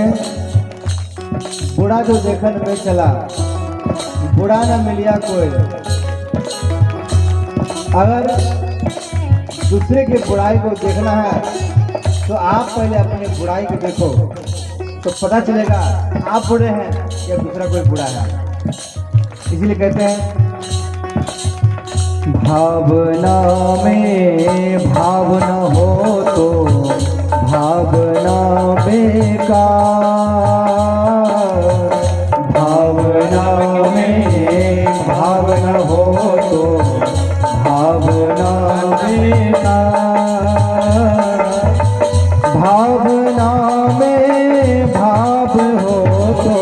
हैं बुढ़ा जो देखन में चला, बुढ़ा न मिलिया कोई। अगर दूसरे के बुराई को देखना है तो आप पहले अपने बुराई को देखो, तो पता चलेगा आप बुरे हैं या दूसरा कोई बुरा है। इसीलिए कहते हैं भावना में भाव न हो तो भावना बेकार, भावना में भाव न हो तो भावना बेकार, भावना में भाव हो तो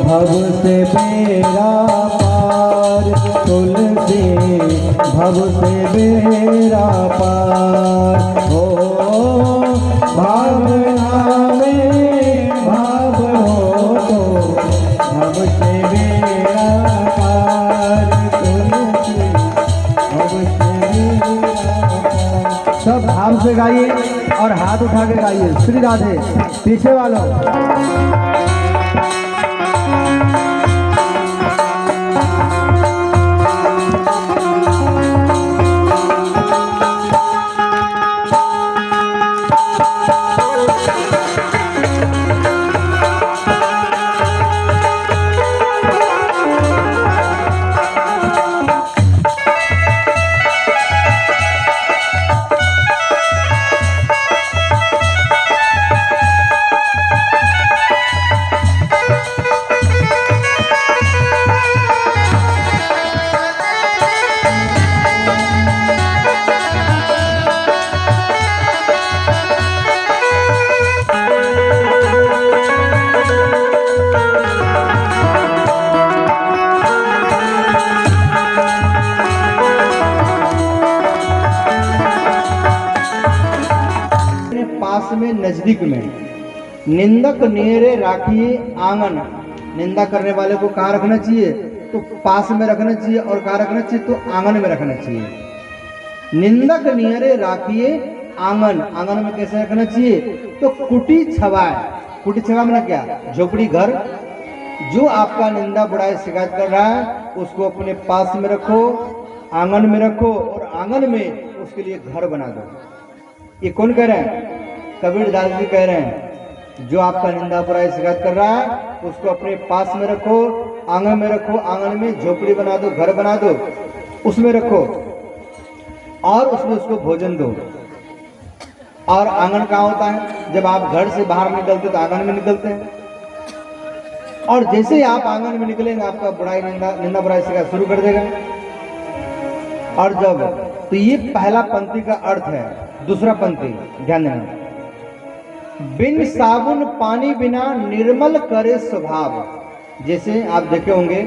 भव से बेड़ा पार, तुलसी भव से बेड़ा पार हो। भावना में भाव हो तो भव से बेड़ा पार, तुलसी भव से बेड़ा पार। सब भाव से गाइए और हाथ उठा के गाइए। श्री राधे। पीछे वालों में नजदीक में निंदक नेरे राखिए आंगन। निंदा करने वाले को कहाँ रखना चाहिए? तो पास में रखना चाहिए। और कहाँ रखना चाहिए? तो आंगन में रखना चाहिए। निंदक नेरे राखिए आंगन। आंगन में कैसे रखना चाहिए? तो कुटी छवाए। कुटी छवा में क्या? झोपड़ी घर। जो आपका निंदा बुराई शिकायत कर रहा है उसको अपने पास में रखो, आंगन में रखो और आंगन में उसके लिए घर बना दो। ये कौन कह रहे हैं? कबीर दास जी कह रहे हैं जो आपका निंदा बुराई शिकायत कर रहा है उसको अपने पास में रखो, आंगन में रखो, आंगन में झोपड़ी बना दो, घर बना दो, उसमें रखो और उसमें उसको भोजन दो। और आंगन कहाँ होता है? जब आप घर से बाहर निकलते तो आंगन में निकलते हैं। और जैसे ही आप आंगन में निकलेंगे आपका बुराई निंदा बुराई शिकायत शुरू कर देगा। और जब तो ये पहला पंक्ति का अर्थ है। दूसरा पंक्ति ध्यान देना, बिन साबुन पानी बिना निर्मल करे स्वभाव। जैसे आप देखे होंगे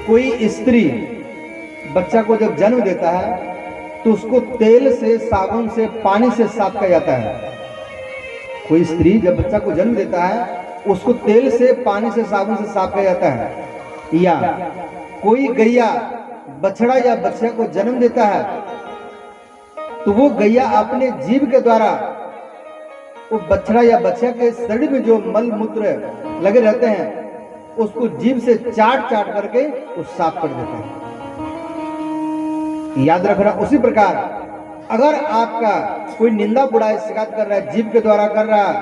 कोई स्त्री बच्चा को जब जन्म देता है तो उसको तेल से, साबुन से, पानी से साफ किया जाता है। कोई स्त्री जब बच्चा को जन्म देता है उसको तेल से, पानी से, साबुन से साफ किया जाता है। या कोई गैया बछड़ा या बच्चा को जन्म देता है तो वो गैया अपने जीभ के द्वारा वो बछड़ा या बच्चा के शरीर में जो मल मूत्र लगे रहते हैं उसको जीभ से चाट चाट करके वो साफ कर देते हैं। याद रखना। उसी प्रकार अगर आपका कोई निंदा बुराई शिकायत कर रहा है, जीभ के द्वारा कर रहा है,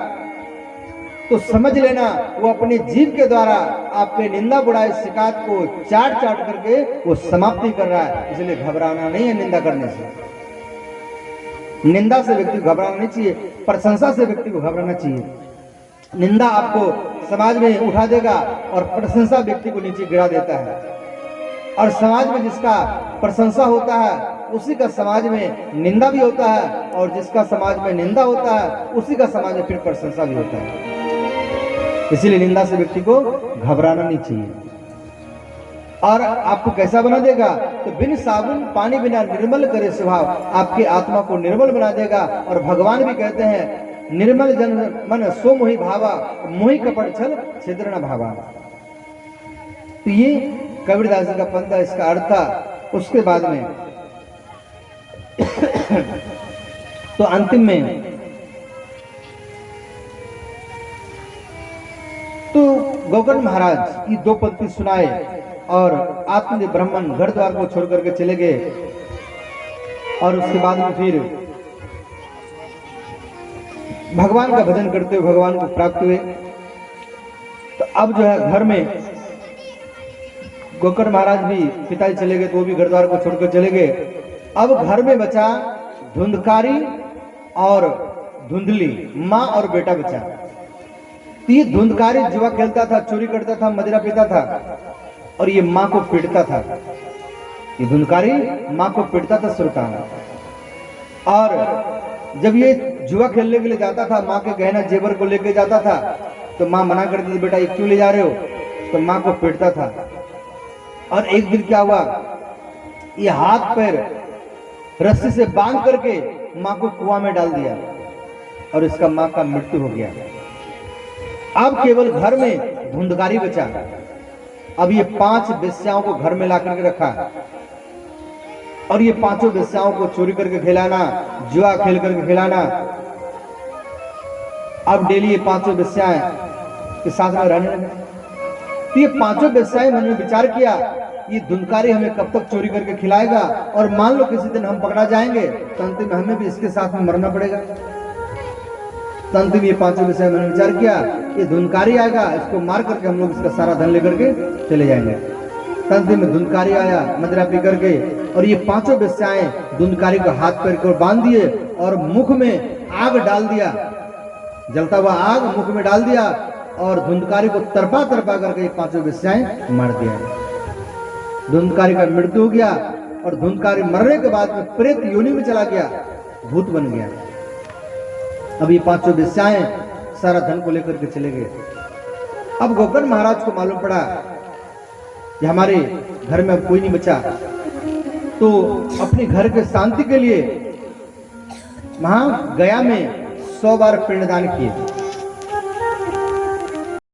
तो समझ लेना वो अपने जीभ के द्वारा आपके निंदा बुराई शिकायत को चाट चाट करके वो समाप्ति कर रहा है। इसलिए घबराना नहीं है निंदा करने से। निंदा से व्यक्ति को घबराना नहीं चाहिए, प्रशंसा से व्यक्ति को घबराना चाहिए। निंदा आपको समाज में उठा देगा और प्रशंसा व्यक्ति को नीचे गिरा देता है। और समाज में जिसका प्रशंसा होता है उसी का समाज में निंदा भी होता है, और जिसका समाज में निंदा होता है उसी का समाज में फिर प्रशंसा भी होता है। इसीलिए निंदा से व्यक्ति को घबराना नहीं चाहिए। और आपको कैसा बना देगा? तो बिन साबुन पानी बिना निर्मल करे स्वभाव, आपकी आत्मा को निर्मल बना देगा। और भगवान भी कहते हैं निर्मल जन मन सो मोहि भावा, मोहि कपट छल छिद्र न भावा। तो ये कबीरदास जी का पंथा, इसका अर्थ था। उसके बाद में तो अंतिम में तो गोकर्ण महाराज ये दो पंक्ति सुनाए और आत्मदेव ब्राह्मण घर द्वार को छोड़ करके चले गए। और उसके बाद में फिर भगवान का भजन करते हुए भगवान को प्राप्त हुए। तो अब जो है घर में गोकर्ण महाराज भी पिताजी चले गए तो वो भी घर द्वार को छोड़कर चले गए। अब घर में बचा धुंधकारी और धुंधली, माँ और बेटा बचा। तो ये धुंधकारी जुआ खेलता था, चोरी करता था, मदिरा पीता था और ये माँ को पीटता था। ये धुंधकारी माँ को पीटता था सुरता। और जब ये जुआ खेलने के लिए जाता था, माँ के गहना जेवर को लेके जाता था तो माँ मना करती थी, बेटा ये क्यों ले जा रहे हो? तो माँ को पीटता था। और एक दिन क्या हुआ, ये हाथ पैर रस्सी से बांध करके माँ को कुआं में डाल दिया और इसका माँ का मृत्यु हो गया। अब केवल घर में धुंधकारी बचा। अब ये 5 वेश्याओं को घर में ला करके रखा और ये 5 वेश्याओं को चोरी करके खिलाना, जुआ खेल करके खिलाना। अब डेली ये 5 वेश्याएं के साथ में रहने लगे। तो ये 5 वेश्याएं मन में विचार किया, ये धुंधकारी हमें कब तक चोरी करके खिलाएगा और मान लो किसी दिन हम पकड़ा जाएंगे तो अंतिम में हमें भी इसके साथ में मरना पड़ेगा। तो अंतिम ये 5 वेश्याएं मैंने विचार किया, ये धुंधकारी आएगा, इसको मार करके हम लोग इसका सारा धन लेकर के चले जाएंगे। अंतिम में धुंधकारी आया मदिरा पी करके और ये 5 वेश्याएं धुंधकारी को हाथ पैर को बांध दिए और मुख में आग डाल दिया, जलता हुआ आग मुख में डाल दिया और धुंधकारी को तरपा तरपा करके 5 वेश्याएं मार दिया। धुंधकारी का मृत्यु हो गया और धुंधकारी मरने के बाद में प्रेत योनि में चला गया, भूत बन गया। अब ये 5 वेश्याएं सारा धन को लेकर के चले गए। अब गोकर्ण महाराज को मालूम पड़ा कि हमारे घर में अब कोई नहीं बचा, तो अपने घर के शांति के लिए वहां गया में 100 बार पिंडदान किए।